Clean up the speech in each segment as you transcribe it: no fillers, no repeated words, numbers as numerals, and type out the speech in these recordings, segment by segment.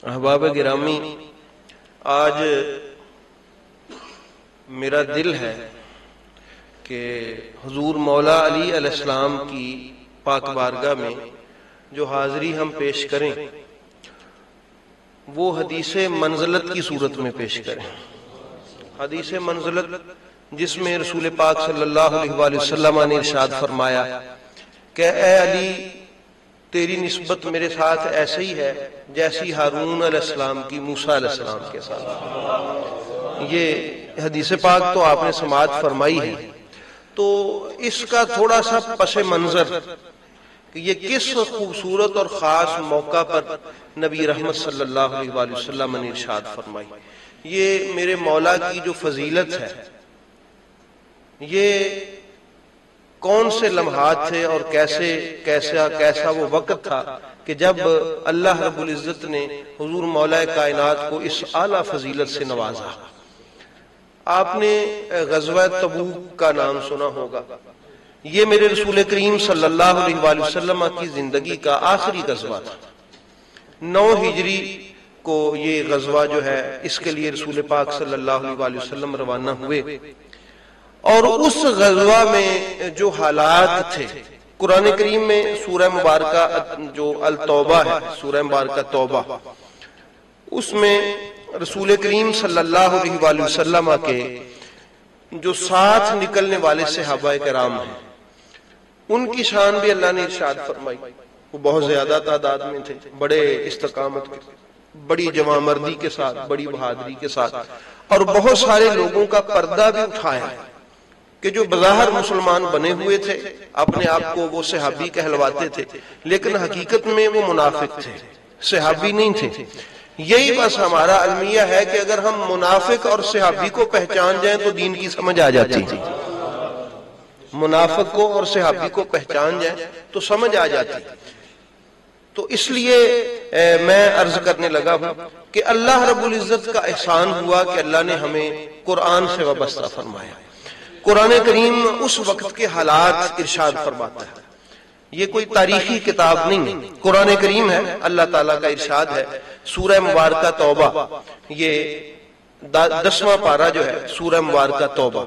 احباب گرامی، آج میرا دل ہے کہ حضور مولا علی علیہ السلام کی پاک بارگاہ میں جو حاضری ہم پیش کریں وہ حدیث منزلت کی صورت میں پیش کریں۔ حدیث منزلت جس میں رسول پاک صلی اللہ علیہ وآلہ وسلم نے ارشاد فرمایا کہ اے علی، تیری نسبت میرے ساتھ ایسے ہی ہے جیسی ہارون علیہ السلام کی موسیٰ علیہ السلام کے ساتھ۔ یہ حدیث پاک تو آپ نے سماعت فرمائی ہے، تو اس کا تھوڑا سا پس منظر کہ یہ کس خوبصورت اور خاص موقع پر نبی رحمت صلی اللہ علیہ وآلہ وسلم نے ارشاد فرمائی۔ یہ میرے مولا کی جو فضیلت ہے، یہ کون سے لمحات تھے اور کیسا وہ وقت تھا کہ جب اللہ رب العزت نے حضور مولا کائنات کو اس اعلیٰ فضیلت سے نوازا۔ آپ نے غزوہ تبوک کا نام سنا ہوگا۔ یہ میرے رسول کریم صلی اللہ علیہ وآلہ وسلم کی زندگی کا آخری غزوہ تھا۔ 9 ہجری کو یہ غزوہ جو ہے اس کے لیے رسول پاک صلی اللہ علیہ وآلہ وسلم روانہ ہوئے، اور اس غزوہ میں جو حالات تھے، قرآن کریم میں سورہ مبارکہ جو التوبہ ہے، سورہ مبارکہ توبہ، اس میں رسول کریم صلی اللہ علیہ وآلہ وسلم کے جو ساتھ نکلنے والے صحابہ کرام ہیں ان کی شان بھی اللہ نے ارشاد فرمائی۔ وہ بہت زیادہ تعداد میں تھے، بڑے استقامت کے، بڑی جوان مردی کے ساتھ، بڑی بہادری کے ساتھ، اور بہت سارے لوگوں کا پردہ بھی اٹھایا کہ جو بظاہر مسلمان بنے ہوئے تھے، اپنے آپ کو وہ صحابی کہلواتے تھے، لیکن حقیقت میں وہ منافق تھے، صحابی نہیں تھے۔ یہی بس ہمارا المیہ ہے کہ اگر ہم منافق اور صحابی کو پہچان جائیں تو دین کی سمجھ آ جاتی ہے۔ منافق کو اور صحابی کو پہچان جائیں تو سمجھ آ جاتی ہے۔ تو اس لیے میں عرض کرنے لگا ہوں کہ اللہ رب العزت کا احسان ہوا کہ اللہ نے ہمیں قرآن سے وابستہ فرمایا۔ قرآن کریم اس وقت کے حالات ارشاد فرماتا ہے، یہ کوئی تاریخی کتاب نہیں، قرآن کریم ہے، اللہ تعالیٰ کا ارشاد ہے۔ سورہ مبارکہ توبہ، یہ 10واں پارہ جو ہے سورہ مبارکہ توبہ،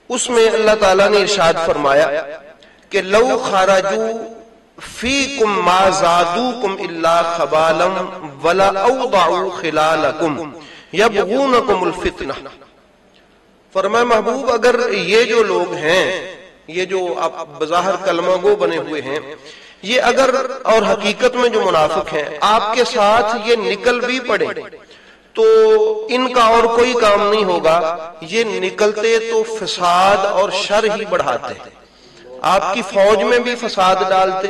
اس میں اللہ تعالیٰ نے ارشاد فرمایا کہ لو خرجوا فیکم ما زادوکم الا خبالا ولا اوضعوا خلالکم یبغونکم الفتنہ۔ فرمایا محبوب، اگر یہ جو لوگ ہیں، یہ جو آپ بظاہر کلمہ گو بنے ہوئے ہیں، یہ اگر اور حقیقت میں جو منافق ہیں آپ کے ساتھ یہ نکل بھی پڑے تو ان کا اور کوئی کام نہیں ہوگا، یہ نکلتے تو فساد اور شر ہی بڑھاتے، آپ کی فوج میں بھی فساد ڈالتے،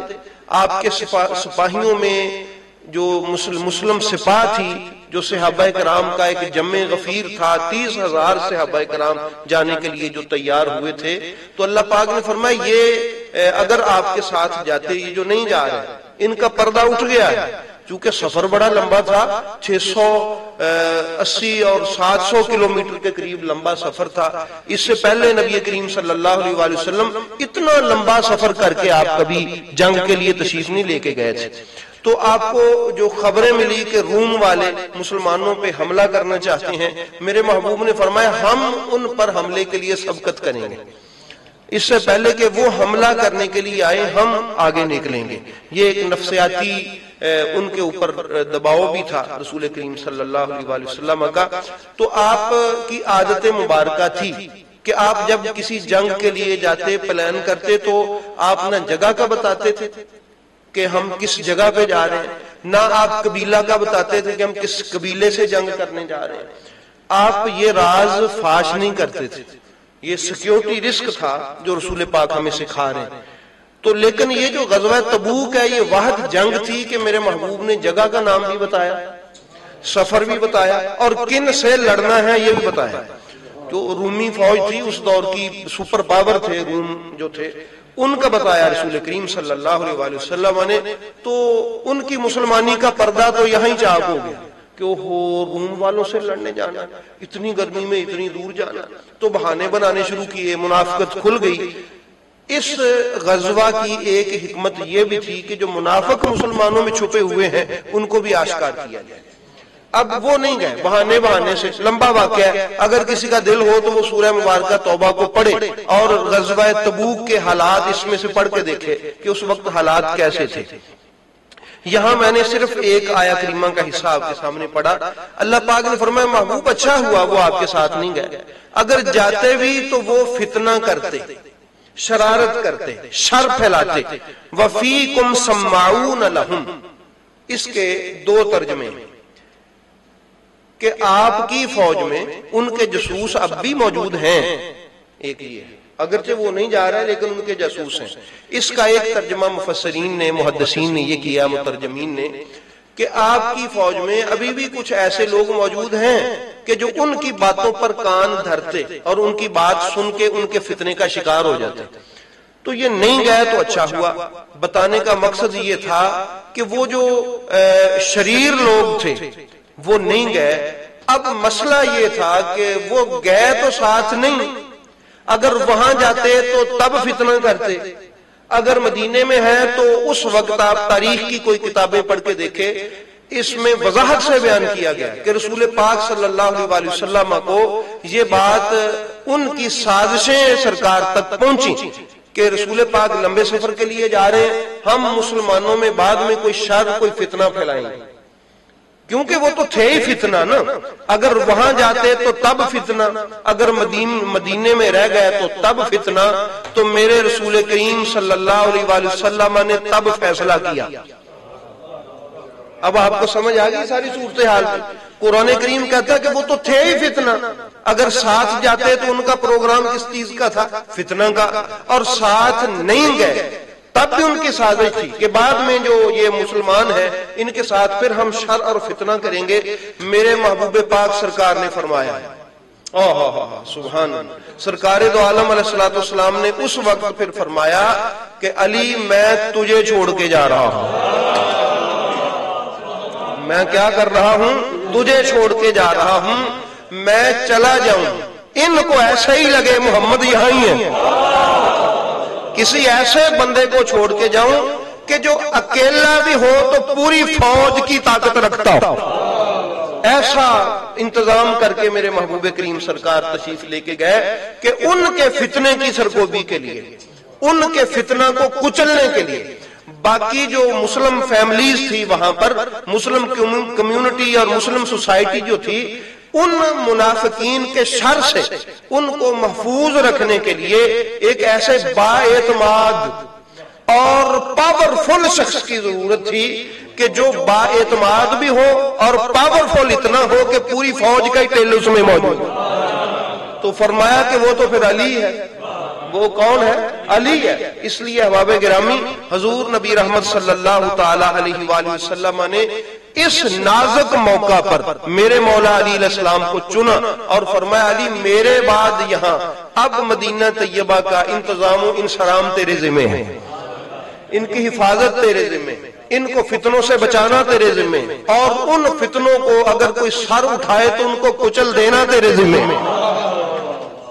آپ کے سپاہیوں میں جو مسلم سپاہ تھی، جو صحابہ کرام کا ایک جمع غفیر تھا، 30,000 صحابہ کرام جانے کے لیے جو تیار ہوئے تھے، تو اللہ پاک نے فرمایا یہ اگر آپ کے ساتھ جاتے، یہ جو نہیں جا رہے، ان کا پردہ اٹھ گیا ہے، چونکہ سفر بڑا لمبا تھا، 680 اور 700 کلومیٹر کے قریب لمبا سفر تھا۔ اس سے پہلے نبی کریم صلی اللہ علیہ وآلہ وسلم اتنا لمبا سفر کر کے آپ کبھی جنگ کے لیے تشریف نہیں لے کے گئے تھے۔ تو آپ کو جو خبریں ملی کہ روم والے مسلمانوں پہ حملہ کرنا چاہتے ہیں، میرے محبوب نے فرمایا ہم ان پر حملے کے لیے سبقت کریں گے، اس سے پہلے کہ وہ حملہ کرنے کے لیے آئے ہم آگے نکلیں گے۔ یہ ایک نفسیاتی ان کے اوپر دباؤ بھی تھا رسول کریم صلی اللہ علیہ وآلہ وسلم کا۔ تو آپ کی عادت مبارکہ تھی کہ آپ جب کسی جنگ کے لیے جاتے، پلان کرتے، تو آپ نہ جگہ کا بتاتے تھے کہ ہم کس جگہ پہ جا رہے ہیں، نہ آپ قبیلہ کا بتاتے تھے کہ ہم کس قبیلے سے جنگ کرنے جا رہے ہیں۔ آپ یہ راز فاش نہیں کرتے تھے، یہ سیکیورٹی رسک تھا جو رسول پاک ہمیں سکھا رہے ہیں۔ تو لیکن یہ جو غزوہ تبوک ہے، یہ واحد جنگ تھی کہ میرے محبوب نے جگہ کا نام بھی بتایا، سفر بھی بتایا، اور کن سے لڑنا ہے یہ بھی بتایا۔ جو رومی فوج تھی اس دور کی، سپر پاور تھے روم جو تھے، ان کا بتایا رسول کریم صلی اللہ علیہ وآلہ وسلم نے۔ تو ان کی مسلمانی کا پردہ تو یہاں ہی چاک ہو گیا کہ وہ روم والوں سے لڑنے جانا، اتنی گرمی میں اتنی دور جانا، تو بہانے بنانے شروع کیے، منافقت کھل گئی۔ اس غزوہ کی ایک حکمت یہ بھی تھی کہ جو منافق مسلمانوں میں چھپے ہوئے ہیں ان کو بھی آشکار کیا جائے۔ اب وہ نہیں گئے بہانے سے، لمبا واقعہ ہے، اگر کسی کا دل ہو تو وہ سورہ مبارکہ توبہ کو پڑھے اور غزوہ تبوک کے حالات اس میں سے پڑھ کے دیکھے کہ اس وقت حالات کیسے تھے۔ یہاں میں نے صرف ایک آیہ کریمہ کا حصہ آپ کے سامنے پڑھا۔ اللہ پاک نے فرمایا محبوب اچھا ہوا وہ آپ کے ساتھ نہیں گئے، اگر جاتے بھی تو وہ فتنہ کرتے، شرارت کرتے، شر پھیلاتے۔ وَفِيكُمْ سَمَّاعُونَ لَهُمْ، اس کے دو ترجمے کہ آپ کی فوج میں ان کے جاسوس اب بھی موجود ہیں، ایک یہ ہے، اگرچہ وہ نہیں جا رہا ہے لیکن ان کے جاسوس ہیں۔ اس کا ایک ترجمہ مفسرین نے، محدثین نے یہ کیا، مترجمین نے، کہ آپ کی فوج میں ابھی بھی کچھ ایسے لوگ موجود ہیں کہ جو ان کی باتوں پر کان دھرتے اور ان کی بات سن کے ان کے فتنے کا شکار ہو جاتے۔ تو یہ نہیں گئے تو اچھا ہوا۔ بتانے کا مقصد یہ تھا کہ وہ جو شریر لوگ تھے وہ نہیں گئے۔ اب مسئلہ یہ تھا کہ وہ گئے تو ساتھ نہیں، اگر وہاں جاتے تو تب فتنہ کرتے، اگر مدینے میں ہیں تو اس وقت آپ تاریخ کی کوئی کتابیں پڑھ کے دیکھیں، اس میں وضاحت سے بیان کیا گیا کہ رسول پاک صلی اللہ علیہ وسلم کو یہ بات ان کی سازشیں سرکار تک پہنچی کہ رسول پاک لمبے سفر کے لیے جا رہے ہیں، ہم مسلمانوں میں بعد میں کوئی شر کوئی فتنہ پھیلائیں گے، کیونکہ وہ تو تھے ہی فتنہ نا۔ اگر وہاں جاتے تو تب فتنہ، اگر مدینے میں رہ گئے تو تب فتنہ، تو میرے رسول کریم صلی اللہ علیہ وسلم نے تب فیصلہ کیا۔ اب آپ کو سمجھ آ گئی ساری صورتحال۔ قرآن کریم کہتا ہے کہ وہ تو تھے ہی فتنہ، اگر ساتھ جاتے تو ان کا پروگرام کس چیز کا تھا؟ فتنہ کا، اور ساتھ نہیں گئے تب بھی ان کی سازش تھی کہ بعد میں جو یہ مسلمان ہیں ان کے ساتھ پھر ہم شر اور فتنہ کریں گے۔ میرے محبوب پاک سرکار نے فرمایا، سبحان اللہ، سرکار دو عالم علیہ الصلوۃ والسلام نے اس وقت پھر فرمایا کہ علی میں تجھے چھوڑ کے جا رہا ہوں، میں کیا کر رہا ہوں؟ تجھے چھوڑ کے جا رہا ہوں، میں چلا جاؤں، ان کو ایسا ہی لگے محمد یہاں ہی ہے، کسی ایسے بندے کو چھوڑ کے جاؤں کہ جو اکیلا بھی ہو تو پوری فوج کی طاقت رکھتا ہو۔ ایسا انتظام کر کے میرے محبوب کریم سرکار تشریف لے کے گئے کہ ان کے فتنے کی سرکوبی کے لیے، ان کے فتنہ کو کچلنے کے لیے باقی جو مسلم فیملیز تھی وہاں پر، مسلم کمیونٹی اور مسلم سوسائٹی جو تھی، ان منافقین کے شر سے ان کو محفوظ رکھنے کے لیے ایک ایسے با اعتماد اور پاورفل شخص کی ضرورت تھی کہ جو با اعتماد بھی ہو اور پاورفل اتنا ہو کہ پوری فوج کا ہی ٹیل اس میں موجود ہو۔ تو فرمایا کہ وہ تو پھر علی ہے۔ وہ کون ہے؟ علی ہے۔ اس لیے احباب گرامی، حضور نبی رحمت صلی اللہ تعالی علیہ وآلہ وسلم نے اس نازک موقع پر میرے مولا علی علیہ السلام کو چنا اور فرمایا علی میرے بعد یہاں اب مدینہ طیبہ کا انتظام و انصرام تیرے ذمہ ہے، ان کی حفاظت تیرے ذمہ، ان کو فتنوں سے بچانا تیرے ذمہ، اور ان فتنوں کو اگر کوئی سر اٹھائے تو ان کو کچل دینا تیرے ذمہ۔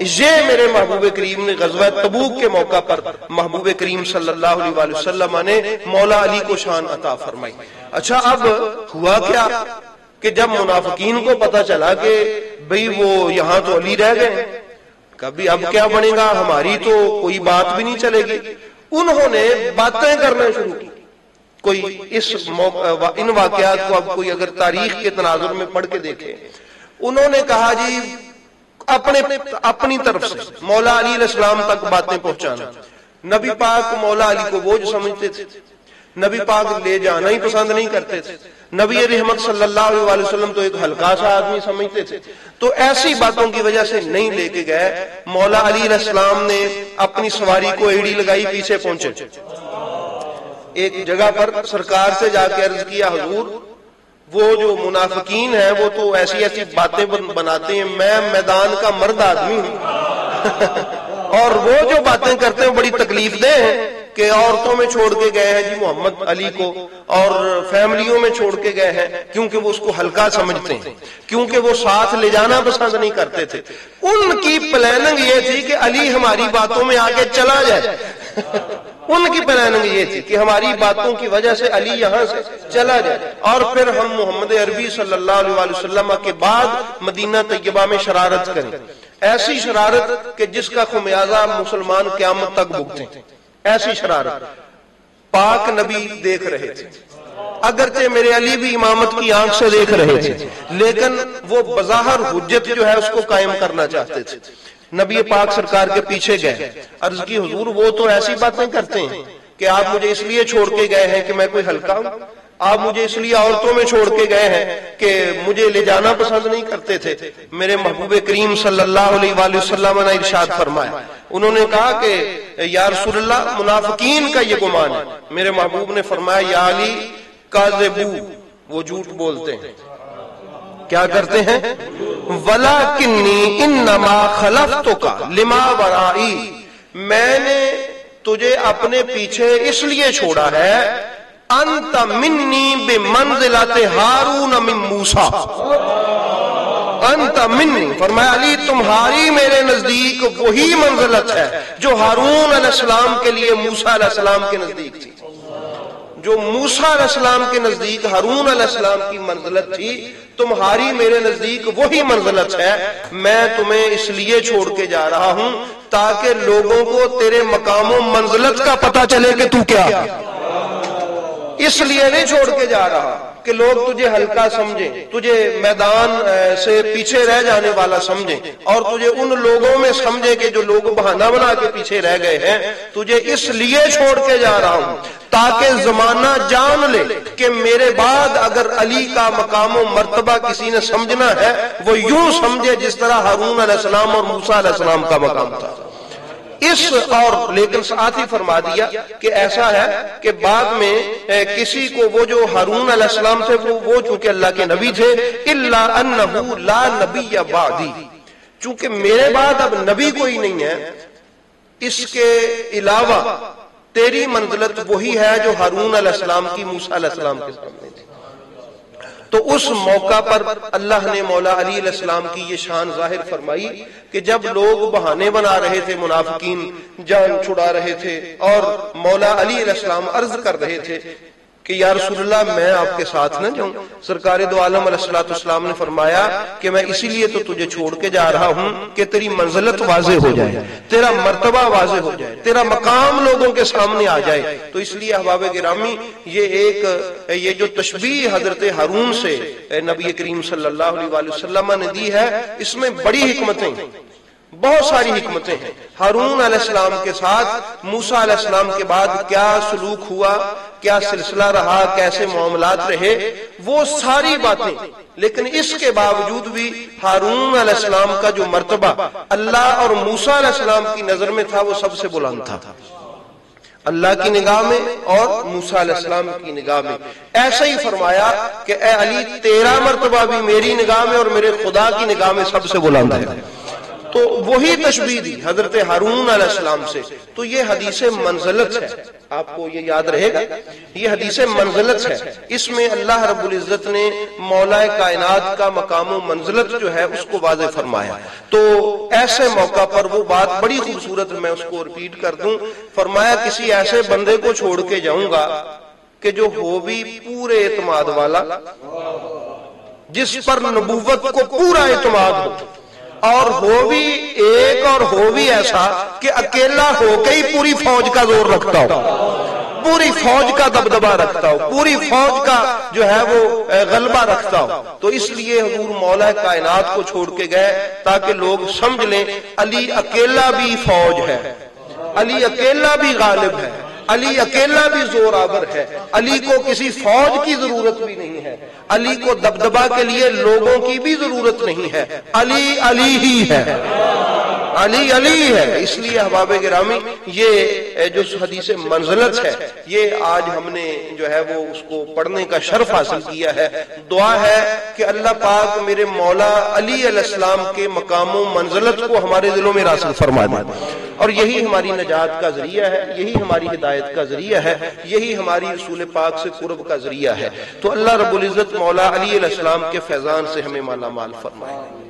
یہ میرے محبوب کریم نے غزوہ تبوک کے موقع پر محبوب کریم صلی اللہ علیہ وسلم نے مولا علی کو شان عطا فرمائی۔ اچھا اب ہوا کیا کہ جب منافقین کو پتا چلا کہ بھئی وہ یہاں تو علی رہ گئے، کبھی اب کیا بنے گا، ہماری تو کوئی بات بھی نہیں چلے گی، انہوں نے باتیں کرنا شروع کی۔ کوئی ان واقعات کو اب کوئی اگر تاریخ کے تناظر میں پڑھ کے دیکھے، انہوں نے کہا جی اپنی طرف سے مولا علی علیہ السلام تک باتیں پہنچانا۔ نبی پاک مولا علی کو بوجھ سمجھتے تھے، نبی پاک لے جانا ہی پسند نہیں کرتے تھے، نبی رحمت صلی اللہ علیہ وسلم تو ایک ہلکا سا آدمی سمجھتے تھے، تو ایسی باتوں کی وجہ سے نہیں لے کے گئے۔ مولا علی علیہ السلام نے اپنی سواری کو ایڑی لگائی، پیچھے پہنچے، ایک جگہ پر سرکار سے جا کے عرض کیا حضور وہ جو منافقین ہیں وہ تو ایسی ایسی باتیں بناتے ہیں، میں میدان کا مرد آدمی ہوں اور وہ جو باتیں کرتے ہیں بڑی تکلیف دہ ہیں کہ عورتوں میں چھوڑ کے گئے ہیں جی محمد علی کو، اور فیملیوں میں چھوڑ کے گئے ہیں کیونکہ وہ اس کو ہلکا سمجھتے ہیں، کیونکہ وہ ساتھ لے جانا پسند نہیں کرتے تھے۔ ان کی پلاننگ یہ تھی کہ علی ہماری باتوں میں آگے چلا جائے ان کی پلاننگ یہ تھی کہ ہماری باتوں کی وجہ سے علی یہاں سے چلا جائے اور پھر ہم محمد عربی صلی اللہ علیہ وسلم کے بعد مدینہ طیبہ میں شرارت کریں، ایسی شرارت کہ جس کا خمیازہ مسلمان قیامت تک بھگتیں، ایسی شرارت پاک نبی دیکھ رہے تھے، اگرچہ میرے علی بھی امامت کی آنکھ سے دیکھ رہے تھے، لیکن وہ بظاہر حجت جو ہے اس کو قائم کرنا چاہتے تھے۔ نبی پاک سرکار کے پیچھے گئے، عرض کی حضور وہ تو ایسی باتیں کرتے ہیں کہ آپ مجھے اس لیے چھوڑ کے گئے ہیں کہ میں کوئی ہلکا ہوں، آپ مجھے اس لیے عورتوں میں چھوڑ کے گئے ہیں کہ مجھے لے جانا پسند نہیں کرتے تھے۔ میرے محبوب کریم صلی اللہ علیہ وآلہ وسلم نے ارشاد فرمایا، انہوں نے کہا کہ یا رسول اللہ منافقین کا یہ گمان ہے۔ میرے محبوب نے فرمایا یا علی کاذبو، وہ جھوٹ بولتے ہیں، کیا کرتے ہیں؟ وَلَكِنِّي إِنَّمَا خَلَفْتُكَ لِمَا وَرَائِي، میں نے تجھے اپنے پیچھے اس لیے چھوڑا ہے، أَنْتَ مِنِّي بِمَنْزِلَةِ هَارُونَ مِن مُوسَىٰ، أَنْتَ مِنِّي، فرمایا علی تمہاری میرے نزدیک وہی منزلت ہے جو ہارون علیہ السلام کے لیے موسیٰ علیہ السلام کے نزدیک تھی، جو موسیٰ علیہ السلام کے نزدیک ہارون علیہ السلام کی منزلت تھی، تمہاری میرے نزدیک وہی منزلت ہے۔ میں تمہیں اس لیے چھوڑ کے جا رہا ہوں تاکہ لوگوں کو تیرے مقام و منزلت کا پتہ چلے کہ تو کیا، اس لیے نہیں چھوڑ کے جا رہا کہ لوگ تجھے ہلکا سمجھیں، تجھے میدان سے پیچھے رہ جانے والا سمجھیں، اور تجھے ان لوگوں میں سمجھے کہ جو لوگ بہانہ بنا کے پیچھے رہ گئے ہیں۔ تجھے اس لیے چھوڑ کے جا رہا ہوں تاکہ زمانہ جان لے کہ میرے بعد اگر علی کا مقام و مرتبہ کسی نے سمجھنا ہے وہ یوں سمجھے جس طرح ہارون علیہ السلام اور موسیٰ علیہ السلام کا مقام تھا۔ اس اور لیکن ساتھ ہی فرما دیا کہ ایسا ہے کہ بعد میں کسی کو وہ جو ہارون علیہ السلام تھے وہ چونکہ اللہ کے نبی تھے، الا انہ لا نبی بعدی، چونکہ میرے بعد اب نبی کوئی نہیں ہے، اس کے علاوہ تیری منزلت وہی ہے جو ہارون علیہ السلام کی موسیٰ علیہ السلام کے سامنے تھی۔ تو اس موقع پر اللہ نے مولا علی علیہ السلام کی یہ شان ظاہر فرمائی کہ جب لوگ بہانے بنا رہے تھے، منافقین جان چھڑا رہے تھے، اور مولا علی علیہ السلام عرض کر رہے تھے کہ یا رسول اللہ میں آپ کے ساتھ نہ جاؤں، سرکار دو عالم علیہ السلام نے فرمایا کہ میں اسی لیے تو تجھے چھوڑ کے جا رہا ہوں کہ تیری منزلت واضح ہو جائے، تیرا مرتبہ واضح ہو جائے، تیرا مقام لوگوں کے سامنے آ جائے۔ تو اس لیے احباب گرامی یہ جو تشبیہ حضرت ہارون سے نبی کریم صلی اللہ علیہ وسلم نے دی ہے، اس میں بڑی حکمتیں، بہت ساری حکمتیں ہیں۔ ہارون علیہ السلام کے ساتھ موسیٰ علیہ السلام کے بعد کیا سلوک ہوا، کیا سلسلہ رہا، کیسے معاملات رہے، وہ ساری باتیں، لیکن اس کے باوجود بھی ہارون علیہ السلام کا جو مرتبہ اللہ اور موسیٰ علیہ السلام کی نظر میں تھا وہ سب سے بلند تھا، اللہ کی نگاہ میں اور موسیٰ علیہ السلام کی نگاہ میں۔ ایسا ہی فرمایا کہ اے علی تیرا مرتبہ بھی میری نگاہ میں اور میرے خدا کی نگاہ میں سب سے بلند ہے۔ تو وہی تشبیہ دی حضرت ہارون علیہ السلام سے۔ تو یہ حدیث منزلت ہے، آپ کو یہ یاد رہے گا، یہ حدیث منزلت ہے۔ اس میں اللہ رب العزت نے مولا کائنات کا مقام و منزلت جو ہے اس کو واضح فرمایا۔ تو ایسے موقع پر وہ بات بڑی خوبصورت، میں اس کو ریپیٹ کر دوں، فرمایا کسی ایسے بندے کو چھوڑ کے جاؤں گا کہ جو ہو بھی پورے اعتماد والا، جس پر نبوت کو پورا اعتماد ہو، اور ہو بھی ایک اور ہو بھی ایسا کہ اکیلا ہو کے ہی پوری فوج کا زور رکھتا ہو، پوری فوج کا دبدبا رکھتا ہو، پوری فوج کا جو ہے وہ غلبہ رکھتا ہو۔ تو اس لیے حضور مولا کائنات کو چھوڑ کے گئے تاکہ لوگ سمجھ لیں علی اکیلا بھی فوج ہے، علی اکیلا بھی غالب ہے، علی اکیلا بھی زور آور ہے، علی کو کسی فوج کی ضرورت بھی نہیں ہے، علی کو دبدبا کے لیے لوگوں کی بھی ضرورت نہیں ہے، علی علی ہی ہے، علی علی ہے۔ اس لیے احباب گرامی یہ جو حدیث منزلت ہے یہ آج ہم نے جو ہے وہ اس کو پڑھنے کا شرف حاصل کیا ہے۔ دعا ہے کہ اللہ پاک میرے مولا علی علیہ السلام کے مقام و منزلت کو ہمارے دلوں میں راسخ فرما دے، اور یہی ہماری نجات کا ذریعہ ہے، یہی ہماری ہدایت کا ذریعہ ہے، یہی ہماری رسول پاک سے قرب کا ذریعہ ہے۔ تو اللہ رب العزت مولا علی علیہ السلام کے فیضان سے ہمیں مالا مال فرمائے۔